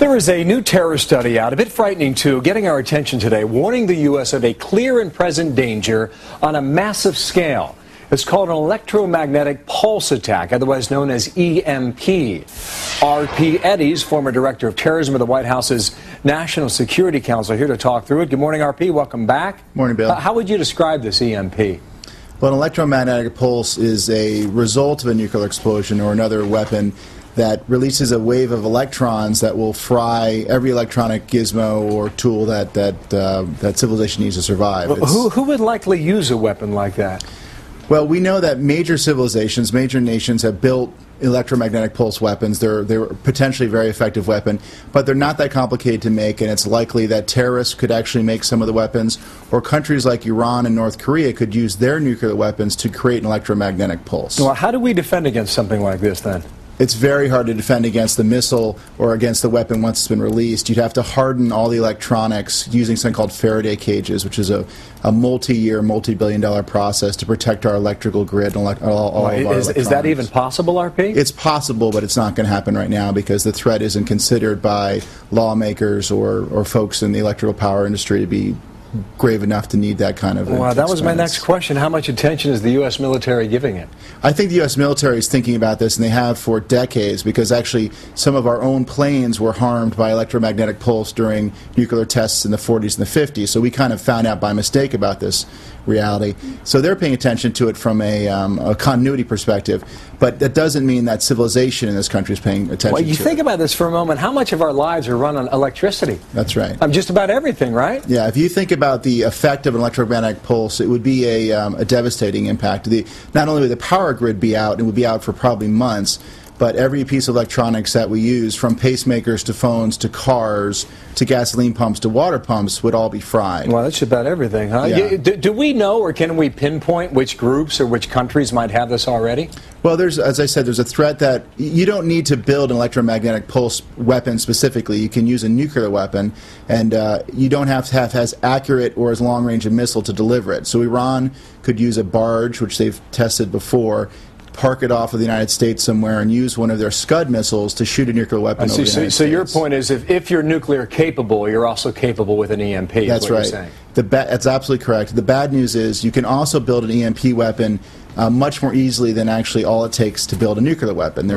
There is a new terror study out, a bit frightening too, getting our attention today, warning the U.S. of a clear and present danger on a massive scale. It's called an electromagnetic pulse attack, otherwise known as EMP. R.P. Eddy's former director of terrorism of the White House's National Security Council, here to talk through it. Good morning, R.P. Welcome back. Morning, Bill. How would you describe this EMP? Well, an electromagnetic pulse is a result of a nuclear explosion or another weapon that releases a wave of electrons that will fry every electronic gizmo or tool that civilization needs to survive. Who would likely use a weapon like that? Well, we know that major civilizations, major nations have built electromagnetic pulse weapons. They're potentially a very effective weapon, but they're not that complicated to make, and it's likely that terrorists could actually make some of the weapons, or countries like Iran and North Korea could use their nuclear weapons to create an electromagnetic pulse. Well, how do we defend against something like this then? It's very hard to defend against the missile or against the weapon once it's been released. You'd have to harden all the electronics using something called Faraday cages, which is a multi-year, multi-billion-dollar process to protect our electrical grid and all of our electronics. Is that even possible, R.P.? It's possible, but it's not going to happen right now because the threat isn't considered by lawmakers or folks in the electrical power industry to be grave enough to need that kind of Well, that was my next question. How much attention is the U.S. military giving it? I think the U.S. military is thinking about this, and they have for decades, because actually some of our own planes were harmed by electromagnetic pulse during nuclear tests in the 40s and the 50s, so we kind of found out by mistake about this reality. So they're paying attention to it from a continuity perspective, but that doesn't mean that civilization in this country is paying attention to it. Well, you think about this for a moment. How much of our lives are run on electricity? That's right. Just about everything, right? Yeah, if you think about the effect of an electromagnetic pulse, it would be a devastating impact. Not only would the power grid be out, it would be out for probably months, but every piece of electronics that we use, from pacemakers to phones to cars to gasoline pumps to water pumps, would all be fried. Well, that's about everything, huh? Yeah. Do we know, or can we pinpoint which groups or which countries might have this already? Well, as I said, there's a threat that you don't need to build an electromagnetic pulse weapon specifically. You can use a nuclear weapon, and you don't have to have as accurate or as long-range a missile to deliver it. So Iran could use a barge, which they've tested before, park it off of the United States somewhere and use one of their Scud missiles to shoot a nuclear weapon over the United States. So your point is, if you're nuclear capable, you're also capable with an EMP. That's right. That's absolutely correct. The bad news is you can also build an EMP weapon much more easily than actually all it takes to build a nuclear weapon.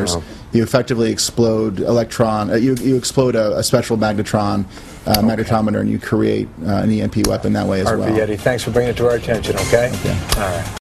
You effectively explode you explode a special magnetometer, and you create an EMP weapon that way as well. R.P. Eddy, thanks for bringing it to our attention, okay? Okay. All right.